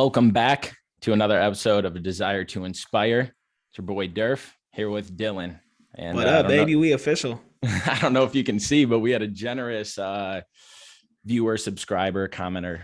Welcome back to another episode of A Desire to Inspire. It's your boy Derf here with Dylan. And What I up, don't know, baby? We official. I don't know if you can see, but we had a generous viewer, subscriber, commenter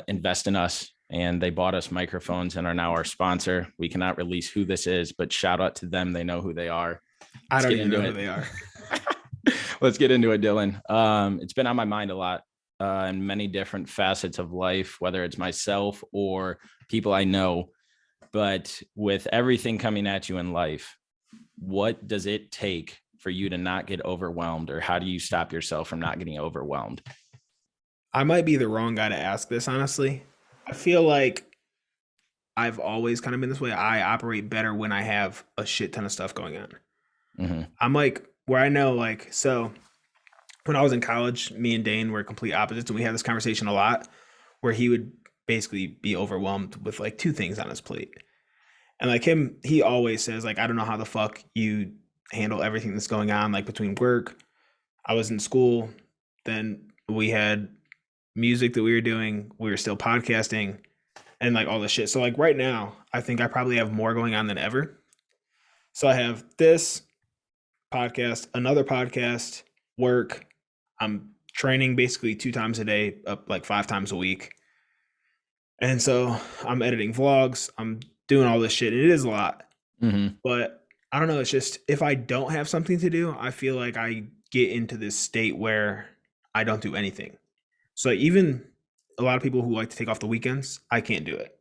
invest in us, and they bought us microphones and are now our sponsor. We cannot release who this is, but shout out to them. They know who they are. I don't even know who they are. Let's get into it, Dylan. It's been on my mind a lot in many different facets of life, whether it's myself or people I know. But with everything coming at you in life, what does it take for you to not get overwhelmed, or how do you stop yourself from not getting overwhelmed? I might be the wrong guy to ask this, honestly. I feel like I've always kind of been this way. I operate better when I have a shit ton of stuff going on. Mm-hmm. I'm like, where I know, like, so when I was in college, me and Dane were complete opposites, and we had this conversation a lot where he would basically be overwhelmed with like two things on his plate. And like him, he always says, like, I don't know how the fuck you handle everything that's going on, like between work. I was in school, then we had music that we were doing, we were still podcasting, and like all this shit. So like right now, I think I probably have more going on than ever. So I have this podcast, another podcast, work. I'm training basically 2 times a day, up like 5 times a week. And so I'm editing vlogs, I'm doing all this shit. It is a lot. Mm-hmm. But I don't know, it's just if I don't have something to do, I feel like I get into this state where I don't do anything. So like, even a lot of people who like to take off the weekends, I can't do it.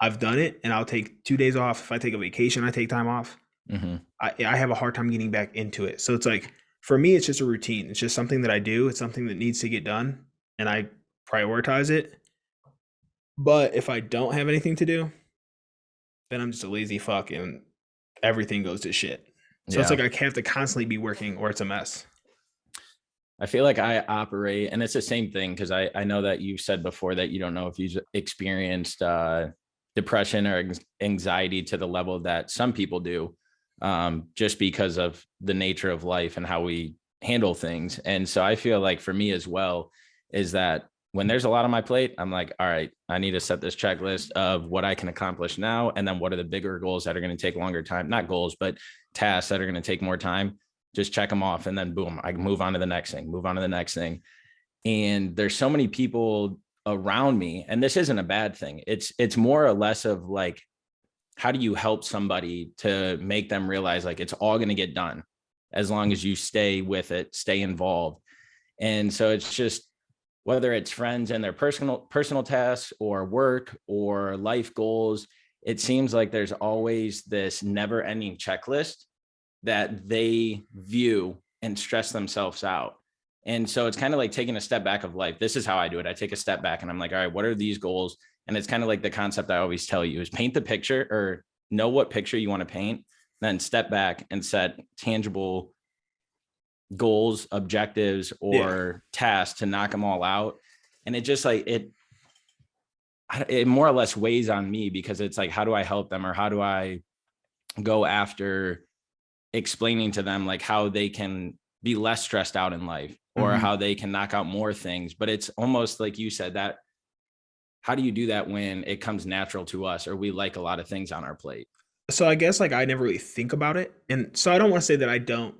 I've done it, and I'll take 2 days off. If I take a vacation, I take time off. Mm-hmm. I have a hard time getting back into it. So it's like, for me, it's just a routine. It's just something that I do. It's something that needs to get done, and I prioritize it. But if I don't have anything to do, then I'm just a lazy fuck, and everything goes to shit. So it's like I have to constantly be working, or it's a mess. I feel like I operate, and it's the same thing, because I know that you said before that you don't know if you've experienced depression or anxiety to the level that some people do, just because of the nature of life and how we handle things. And so I feel like for me as well, is that when there's a lot on my plate, I'm like, all right, I need to set this checklist of what I can accomplish now. And then what are the bigger goals that are going to take longer time, not goals, but tasks that are going to take more time. Just check them off. And then boom, I can move on to the next thing. And there's so many people around me, and this isn't a bad thing. It's more or less of like, how do you help somebody to make them realize like it's all going to get done as long as you stay with it, stay involved. And so it's just, whether it's friends and their personal tasks or work or life goals, it seems like there's always this never ending checklist that they view and stress themselves out. And so it's kind of like taking a step back of life. This is how I do it. I take a step back and I'm like, all right, what are these goals? And it's kind of like the concept I always tell you is paint the picture, or know what picture you want to paint, then step back and set tangible goals, objectives, or tasks to knock them all out. And it just like, it more or less weighs on me, because it's like, how do I help them, or how do I go after explaining to them like how they can be less stressed out in life, or how they can knock out more things. But it's almost like you said, that how do you do that when it comes natural to us, or we like a lot of things on our plate? So I guess like I never really think about it. And so I don't want to say that I don't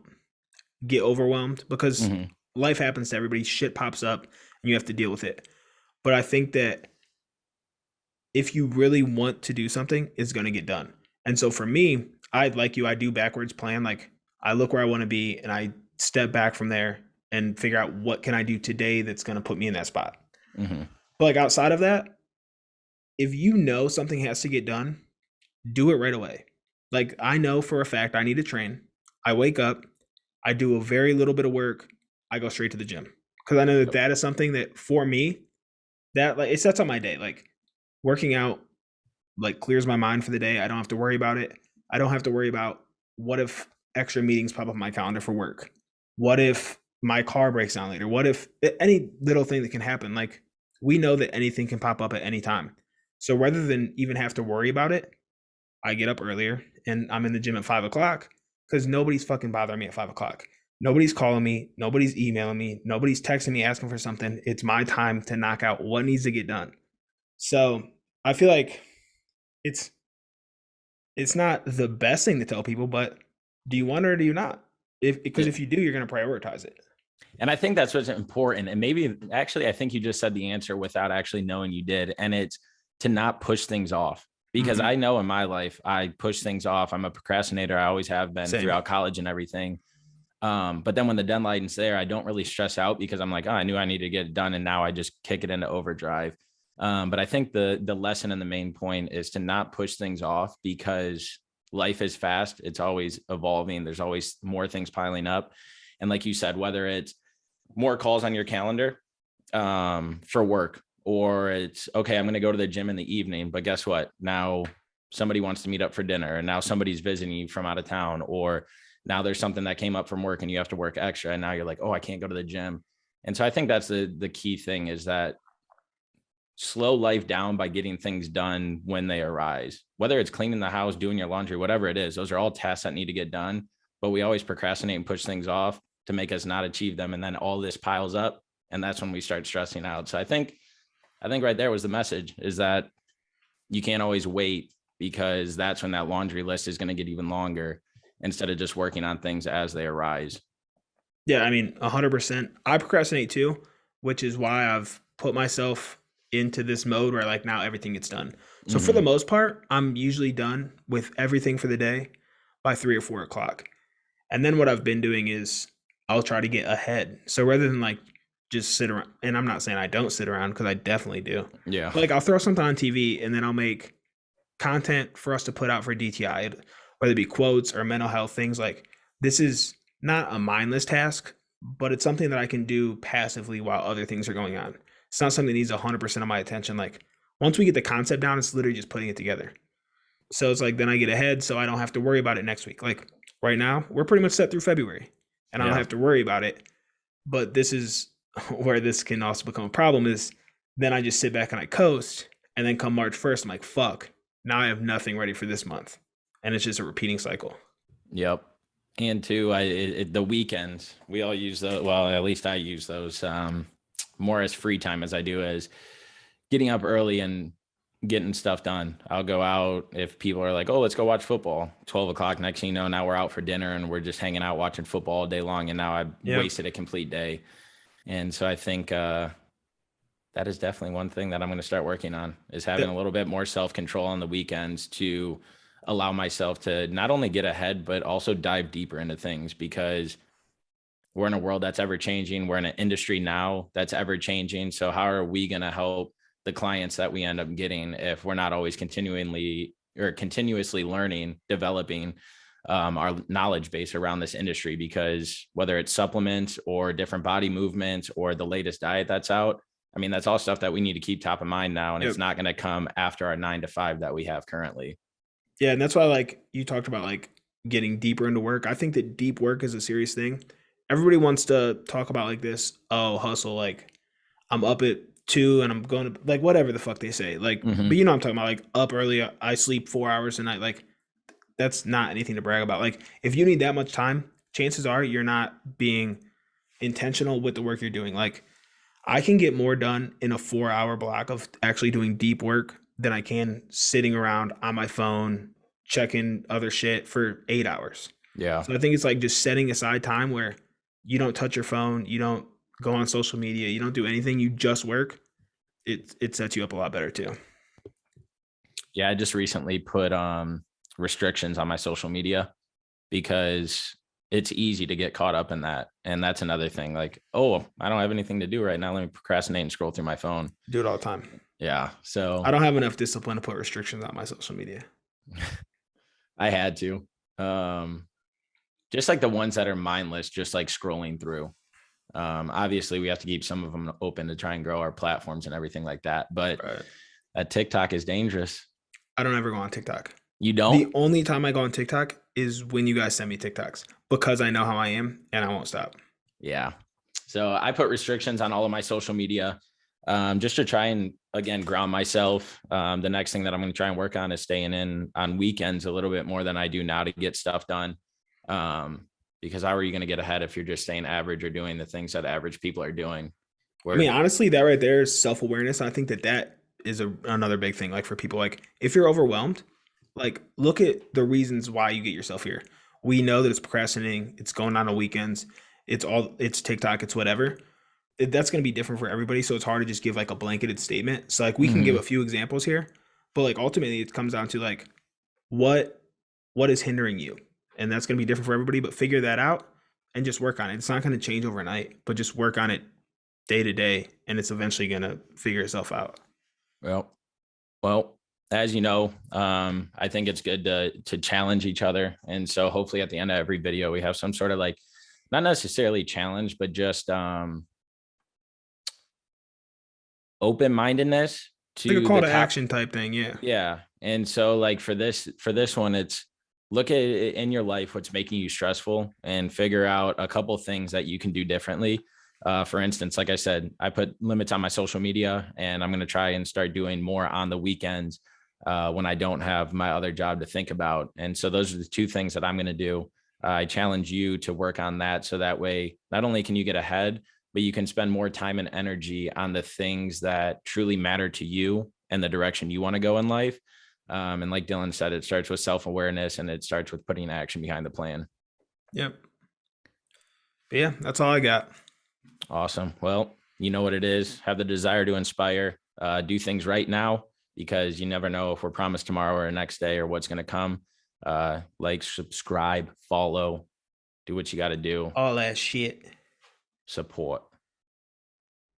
get overwhelmed, because life happens to everybody. Shit pops up and you have to deal with it. But I think that if you really want to do something, it's going to get done. And so for me, I do backwards plan. Like I look where I want to be, and I step back from there and figure out what can I do today that's going to put me in that spot. But like outside of that, if you know something has to get done, do it right away. Like I know for a fact I need to train. I wake up, I do a very little bit of work, I go straight to the gym, because I know that that is something that for me, that like it sets up my day. Like working out like clears my mind for the day. I don't have to worry about it. I don't have to worry about what if extra meetings pop up on my calendar for work. What if my car breaks down later? What if any little thing that can happen? Like we know that anything can pop up at any time. So rather than even have to worry about it, I get up earlier and I'm in the gym at 5 o'clock, because nobody's fucking bothering me at 5 o'clock. Nobody's calling me. Nobody's emailing me. Nobody's texting me asking for something. It's my time to knock out what needs to get done. So I feel like it's it's not the best thing to tell people, but do you want it or do you not? If because Yeah. if you do, you're gonna prioritize it. And I think that's what's important. And maybe actually, I think you just said the answer without actually knowing you did. And it's to not push things off. Because Mhm. I know in my life, I push things off. I'm a procrastinator. I always have been Same. throughout college and everything. But then when the deadline's there, I don't really stress out because I'm like, oh, I knew I needed to get it done. And now I just kick it into overdrive. But I think the lesson and the main point is to not push things off because life is fast. It's always evolving. There's always more things piling up. And like you said, whether it's more calls on your calendar for work, or it's okay, I'm going to go to the gym in the evening, but guess what? Now somebody wants to meet up for dinner, and now somebody's visiting you from out of town, or now there's something that came up from work and you have to work extra, and now you're like, oh, I can't go to the gym. And so I think that's the key thing is that slow life down by getting things done when they arise, whether it's cleaning the house, doing your laundry, whatever it is. Those are all tasks that need to get done, but we always procrastinate and push things off to make us not achieve them, and then all this piles up, and that's when we start stressing out. So I think right there was the message, is that you can't always wait, because that's when that laundry list is going to get even longer, instead of just working on things as they arise. Yeah, I mean, 100%. I procrastinate too, which is why I've put myself into this mode where like now everything gets done. So for the Mm-hmm. most part, I'm usually done with everything for the day by 3 or 4 o'clock. And then what I've been doing is I'll try to get ahead. So rather than like just sit around, and I'm not saying I don't sit around because I definitely do. Yeah. But like I'll throw something on TV and then I'll make content for us to put out for DTI, whether it be quotes or mental health things. Like this is not a mindless task, but it's something that I can do passively while other things are going on. It's not something that needs 100% of my attention. Like once we get the concept down, it's literally just putting it together. So it's like then I get ahead so I don't have to worry about it next week. Like right now, we're pretty much set through February and I don't Yeah. have to worry about it. But this is where this can also become a problem is then I just sit back and I coast. And then come March 1st, I'm like, fuck, now I have nothing ready for this month. And it's just a repeating cycle. Yep. And two, the weekends, we all use those. Well, at least I use those more as free time as I do as getting up early and getting stuff done. I'll go out if people are like, oh, let's go watch football. 12 o'clock. Next thing you know, now we're out for dinner and we're just hanging out watching football all day long. And now I've Yeah. wasted a complete day. And so I think that is definitely one thing that I'm going to start working on, is having a little bit more self-control on the weekends to allow myself to not only get ahead, but also dive deeper into things, because we're in a world that's ever changing. We're in an industry now that's ever changing. So how are we going to help the clients that we end up getting if we're not always continuously learning, developing our knowledge base around this industry? Because whether it's supplements or different body movements or the latest diet that's out, I mean, that's all stuff that we need to keep top of mind now. And Yep. it's not going to come after our 9 to 5 that we have currently. Yeah. And that's why, like, you talked about like getting deeper into work. I think that deep work is a serious thing. Everybody wants to talk about like this, oh, hustle, like I'm up at 2 and I'm going to like whatever the fuck they say. Like, but Mm-hmm. you know, I'm talking about like up early, I sleep 4 hours a night. Like, that's not anything to brag about. Like, if you need that much time, chances are you're not being intentional with the work you're doing. Like, I can get more done in a 4 hour block of actually doing deep work than I can sitting around on my phone checking other shit for 8 hours. Yeah. So I think it's like just setting aside time where you don't touch your phone, you don't go on social media, you don't do anything, you just work. It sets you up a lot better too. Yeah. I just recently put restrictions on my social media, because it's easy to get caught up in that. And that's another thing. Like, oh, I don't have anything to do right now. Let me procrastinate and scroll through my phone. Do it all the time. Yeah. I So don't have enough discipline to put restrictions on my social media. I had to. Just like the ones that are mindless, just like scrolling through. Obviously, we have to keep some of them open to try and grow our platforms and everything like that. But Right. TikTok is dangerous. I don't ever go on TikTok. You The don't? only time I go on TikTok is when you guys send me TikToks because I know how I am and I won't stop. Yeah. So I put restrictions on all of my social media, just to try and, again, ground myself. The next thing that I'm going to try and work on is staying in on weekends a little bit more than I do now to get stuff done. Because how are you going to get ahead if you're just staying average or doing the things that average people are doing? I mean, Where honestly, that right there is self awareness. I think that is another big thing. Like for people, like if you're overwhelmed, like look at the reasons why you get yourself here. We know that it's procrastinating, it's going on weekends, it's TikTok, it's whatever. That's going to be different for everybody, so it's hard to just give like a blanketed statement. So like we can give Hmm. a few examples here, but like ultimately it comes down to like what what is hindering you, and that's going to be different for everybody. But figure that out and just work on it. It's not going to change overnight, but just work on it day to day, and it's eventually going to figure itself out. Well, well, as you know, I think it's good to challenge each other, and so hopefully at the end of every video we have some sort of like, not necessarily challenge, but just open mindedness Like a to call the to top. action type thing, yeah. Yeah. And so like for this one, it's look at it in your life, what's making you stressful, and figure out a couple things that you can do differently. For instance, like I said, I put limits on my social media, and I'm going to try and start doing more on the weekends when I don't have my other job to think about. And so those are the two things that I'm going to do. I challenge you to work on that. So that way, not only can you get ahead, but you can spend more time and energy on the things that truly matter to you and the direction you want to go in life. And like Dylan said, it starts with self-awareness, and it starts with putting action behind the plan. Yep. But yeah, that's all I got. Awesome. Well, you know what it is. Have the desire to inspire. Do things right now, because you never know if we're promised tomorrow or next day or what's going to come. Like, subscribe, follow, do what you got to do. All that shit. Support.